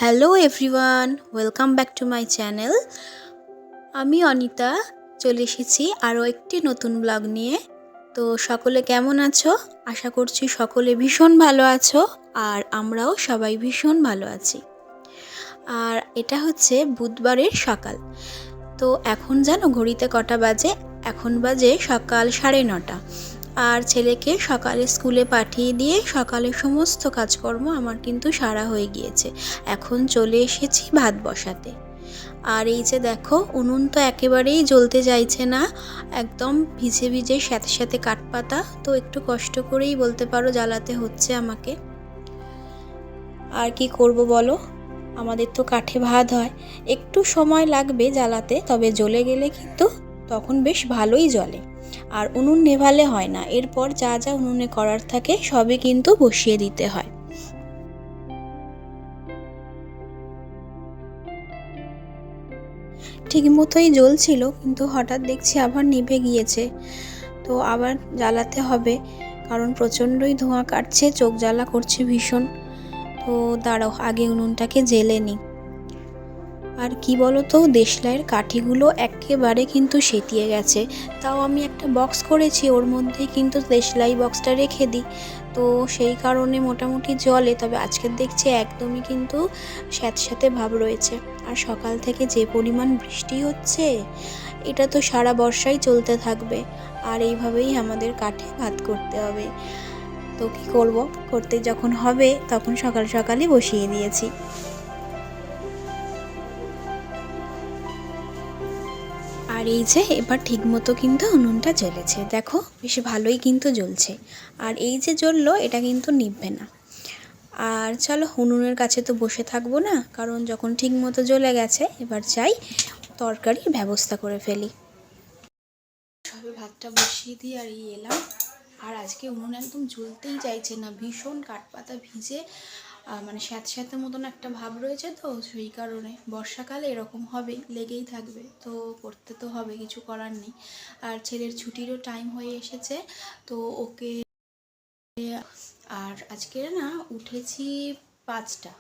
Hello everyone, welcome back to my channel. আমি অনিতা চলে এসেছি আরও একটি নতুন ব্লগ নিয়ে। তো সকলে কেমন আছো? আশা করছি সকলে ভীষণ ভালো আছো, আর আমরাও সবাই ভীষণ ভালো আছি। আর এটা হচ্ছে বুধবারের সকাল। তো এখন জানো ঘড়িতে কটা বাজে? এখন বাজে সকাল 9:30। আর ছেলেকে সকালে স্কুলে পাঠিয়ে দিয়ে সকালে সমস্ত কাজকর্ম আমার কিন্তু সারা হয়ে গিয়েছে। এখন চলে এসেছি ভাত বসাতে। আর এই যে দেখো, উনুন তো একেবারেই জ্বলতে চাইছে না, একদম ভিজে ভিজে সাথে সাথে কাঠপাতা, তো একটু কষ্ট করেই বলতে পারো জ্বালাতে হচ্ছে আমাকে। আর কি করব বলো, আমাদের তো কাঠে ভাত হয়, একটু সময় লাগবে জ্বালাতে, তবে জ্বলে গেলে কিন্তু তখন বেশ ভালোই জ্বলে। আর উনুন নেভালে হয় না, এরপর যা যা উনুনে করার থাকে সবই কিন্তু বসিয়ে দিতে হয়। ঠিক মতোই জ্বলছিল, কিন্তু হঠাৎ দেখছি আবার নিভে গিয়েছে। তো আবার জ্বালাতে হবে, কারণ প্রচণ্ডই ধোঁয়া কাটছে, চোখ জ্বালা করছে ভীষণ। তো দাঁড়াও, আগে উনুনটাকে জ্বেলে নিই। আর কি বলো তো, দেশলাইয়ের কাঠিগুলো একেবারে কিন্তু সেঁতিয়ে গেছে। তাও আমি একটা বক্স করেছি, ওর মধ্যেই কিন্তু দেশলাই বক্সটা রেখে দিই, তো সেই কারণে মোটামুটি জলে। তবে আজকের দেখছি একদমই কিন্তু স্যাঁতস্যাঁতে ভাব রয়েছে। আর সকাল থেকে যে পরিমাণ বৃষ্টি হচ্ছে, এটা তো সারা বর্ষাই চলতে থাকবে। আর এইভাবেই আমাদের কাঠে ভাত করতে হবে। তো কি করব, করতে যখন হবে তখন সকাল সকালই বসিয়ে দিয়েছি। আর এই যে এবার ঠিক মতো কিন্তু উনুনটা জ্বলেছে, দেখো বেশ ভালোই কিন্তু জ্বলছে। আর এই যে জ্বললো, এটা কিন্তু নিভবে না। আর চলো, উনুনের কাছে তো বসে থাকবো না, কারণ যখন ঠিক মতো জ্বলে গেছে এবার চাই তরকারির ব্যবস্থা করে ফেলি। সবে ভাতটা বসিয়ে দিয়ে আর এলাম। আর আজকে উনুন একদম জ্বলতেই চাইছে না, ভীষণ কাঠপাতা ভিজে মানে স্যাঁতস্যাঁতে মতন একটা ভাব রয়েছে। তো সেই কারণে বর্ষাকালে এরকম হবেই, লেগেই থাকবে, তো করতে তো হবে, কিছু করার নেই। আর ছেলের ছুটিরও টাইম হয়ে এসেছে, তো ওকে। আর আজকে না উঠেছি 5টা,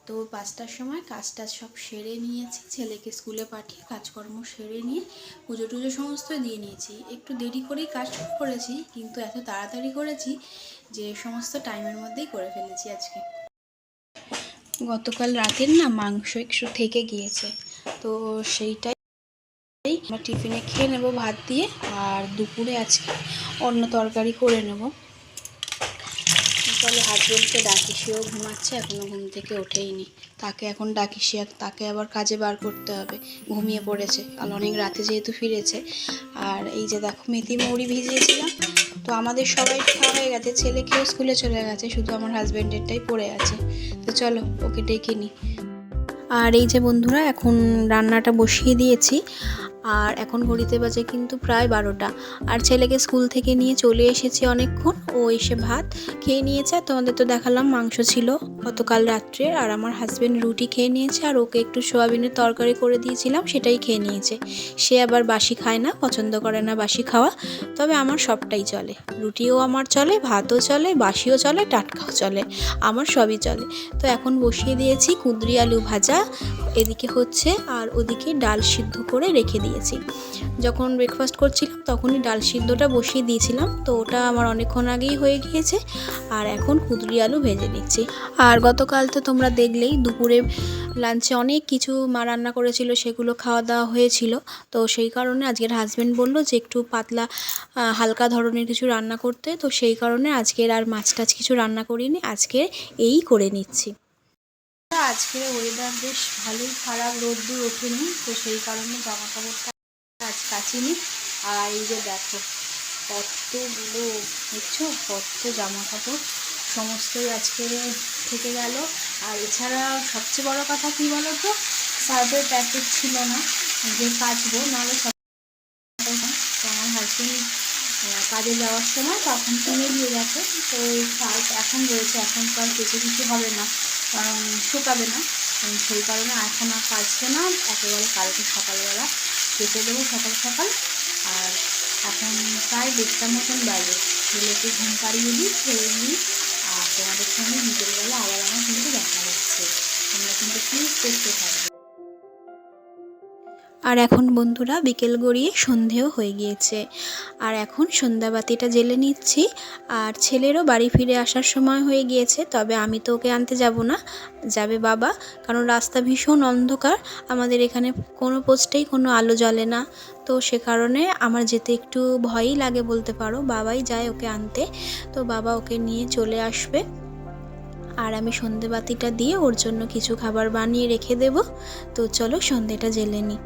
তো 5টার সময় কাজটা সব সেরে নিয়েছি, ছেলেকে স্কুলে পাঠিয়ে কাজকর্ম সেরে নিয়ে পুজো টুজো সমস্ত দিয়ে নিয়েছি। একটু দেরি করেই কাজ করেছি, কিন্তু এত তাড়াতাড়ি করেছি যে সমস্ত টাইমের মধ্যেই করে ফেলেছি আজকে। গতকাল রাতের না মাংস একটু থেকে গিয়েছে, তো সেইটাই আমরা টিফিনে খেয়ে নেব ভাত দিয়ে। আর দুপুরে আজকে অন্য তরকারি করে নেব। চলো হাজবেন্ডকে ডাকি, সেও ঘুমাচ্ছে, এখনও ঘুম থেকে ওঠেইনি। তাকে এখন ডাকি, তাকে আবার কাজে বার করতে হবে, ঘুমিয়ে পড়েছে কাল অনেক রাতে যেহেতু ফিরেছে। আর এই যে দেখো, মেথি মৌরি ভিজিয়েছিলাম, তো আমাদের সবাই খাওয়া হয়ে গেছে, ছেলেকেও স্কুলে চলে গেছে, শুধু আমার হাজবেন্ডেরটাই পড়ে আছে। তো চলো ওকে ডেকে নিই। আর এই যে বন্ধুরা, এখন রান্নাটা বসিয়ে দিয়েছি। আর এখন ঘড়িতে বাজে কিন্তু প্রায় 12টা। আর ছেলেকে স্কুল থেকে নিয়ে চলে এসেছি অনেকক্ষণ, ও এসে ভাত খেয়ে নিয়েছে। তোমাদের তো দেখালাম মাংস ছিল গতকাল রাত্রে, আর আমার হাজব্যান্ড রুটি খেয়ে নিয়েছে, আর ওকে একটু সোয়াবিনের তরকারি করে দিয়েছিলাম, সেটাই খেয়ে নিয়েছে। সে আবার বাসি খায় না, পছন্দ করে না বাসি খাওয়া। তবে আমার সবটাই চলে, রুটিও আমার চলে, ভাতও চলে, বাসিও চলে, টাটকাও চলে, আমার সবই চলে। তো এখন বসিয়ে দিয়েছি কুঁদরি আলু ভাজা, এদিকে হচ্ছে, আর ওদিকে ডাল সিদ্ধ করে রেখে দিয়েছি। যখন ব্রেকফাস্ট করছিলাম তখনই ডাল সিদ্ধটা বসিয়ে দিয়েছিলাম, তো ওটা আমার অনেকক্ষণ আগেই হয়ে গিয়েছে। আর এখন কুঁদরি আলু ভেজে নিচ্ছি। আর গতকাল তো তোমরা দেখলেই দুপুরে লাঞ্চে অনেক কিছু মা রান্না করেছিল, সেগুলো খাওয়া দাওয়া হয়েছিল। তো সেই কারণে আজকের হাজব্যান্ড বললো যে একটু পাতলা হালকা ধরনের কিছু রান্না করতে, তো সেই কারণে আজকের আর মাছ টাছ কিছু রান্না করিনি, আজকে এই করে নিচ্ছি। আজকের ওয়েদার বেশ ভালোই খারাপ, রোদ্দুর ওঠেনি, তো সেই কারণে জামা কাপড়টা আজ কাচিনি। আর এই যে দেখো কতগুলো, দেখছো কত জামা কাপড়, সমস্তই আজকে থেকে গেল। আর এছাড়া সবচেয়ে বড় কথা কী বলো তো, সার্ভের প্যাকেট ছিল না যে কাচবো, নাহলে সব। তো আমার হাজবেন্ড কাজে যাওয়ার সময় তখন কিনে দিয়ে গেছে, তো শার্ট এখন রয়েছে, এখন তো আর কেচে কিছু হবে না, কারণ শুকাবে না। সেই কারণে এখন আর কাচবো না, একেবারে কালকে সকালবেলা কেচে দেবো সকাল সকাল। আর এখন প্রায় 1:30 মতন বাজে, ছেলেকে ঘুম পাড়িয়ে দিই, খেয়ে নিই। আর তোমাদের সঙ্গে বিকেলবেলা আবার আমার কিন্তু দেখা হচ্ছে। তো তোমরা কিন্তু প্লিজ দেখতে থাকবে। আর এখন বন্ধুরা বিকেল গড়িয়ে সন্ধেও হয়ে গিয়েছে, আর এখন সন্ধ্যাবাতিটা জ্বেলে নিচ্ছি। আর ছেলেরও বাড়ি ফিরে আসার সময় হয়ে গিয়েছে, তবে আমি তো ওকে আনতে যাব না, যাবে বাবা, কারণ রাস্তা ভীষণ অন্ধকার, আমাদের এখানে কোনো পোস্টেই কোনো আলো জ্বলে না, তো সে কারণে আমার যেতে একটু ভয়ই লাগে বলতে পারো। বাবাই যায় ওকে আনতে, তো বাবা ওকে নিয়ে চলে আসবে। আর আমি সন্ধেবাতিটা দিয়ে ওর জন্য কিছু খাবার বানিয়ে রেখে দেব। তো চলো সন্ধেটা জ্বেলে নিই।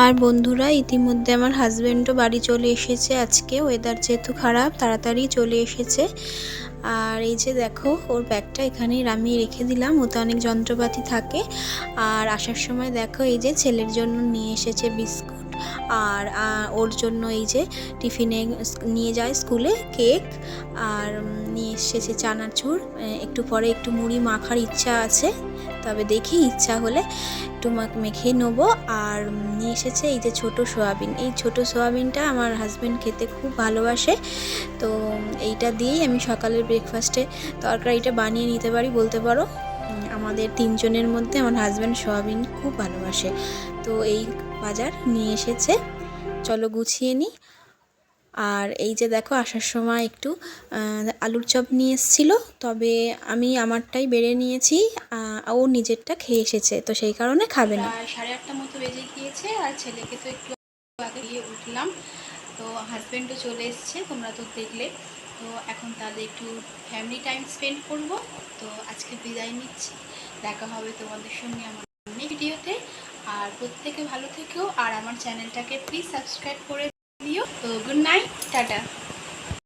আর বন্ধুরা ইতিমধ্যে আমার হাজব্যান্ডও বাড়ি চলে এসেছে, আজকে ওয়েদার যেহেতু খারাপ তাড়াতাড়ি চলে এসেছে। আর এই যে দেখো ওর ব্যাগটা এখানেই নামিয়ে রেখে দিলাম, ওতে অনেক যন্ত্রপাতি থাকে। আর আসার সময় দেখো এই যে ছেলের জন্য নিয়ে এসেছে বিস্কুট, আর ওর জন্য এই যে টিফিনে নিয়ে যায় স্কুলে কেক, আর নিয়ে এসেছে চানাচুর, একটু পরে একটু মুড়ি মাখার ইচ্ছা আছে, তবে দেখি ইচ্ছা হলে একটু মেখে নেবো। আর নিয়ে এসেছে এই যে ছোট সোয়াবিন, এই ছোট সোয়াবিনটা আমার হাজব্যান্ড খেতে খুব ভালোবাসে, তো এইটা দিয়েই আমি সকালের ব্রেকফাস্টে তরকারিটা বানিয়ে নিতে পারি বলতে পারো। আমাদের তিনজনের মধ্যে আমার হাজব্যান্ড সোয়াবিন খুব ভালোবাসে, তো এই বাজার নিয়ে এসেছে, চলো গুছিয়ে নিই। আর এই যে দেখো আসার সময় একটু আলুর চপ নিয়ে এসেছিলো, তবে আমি আমারটাই বেড়ে নিয়েছি, ও নিজেরটা খেয়ে এসেছে, তো সেই কারণে খাবে না। 8:30 মতো বেজে গিয়েছে, আর ছেলেকে তো একটু আগে গিয়ে উঠলাম, তো হাজব্যান্ডও চলে এসছে, তোমরা তো দেখলে। তো এখন তাদের একটু ফ্যামিলি টাইম স্পেন্ড করব। তো আজকে বিদায় নিচ্ছি, দেখা হবে তোমাদের সঙ্গে আমার নেক্সট ভিডিওতে। আর প্রত্যেকে ভালো থেকো, আর আমার চ্যানেলটাকে প্লিজ সাবস্ক্রাইব করে দিও। তো গুড নাইট, টাটা।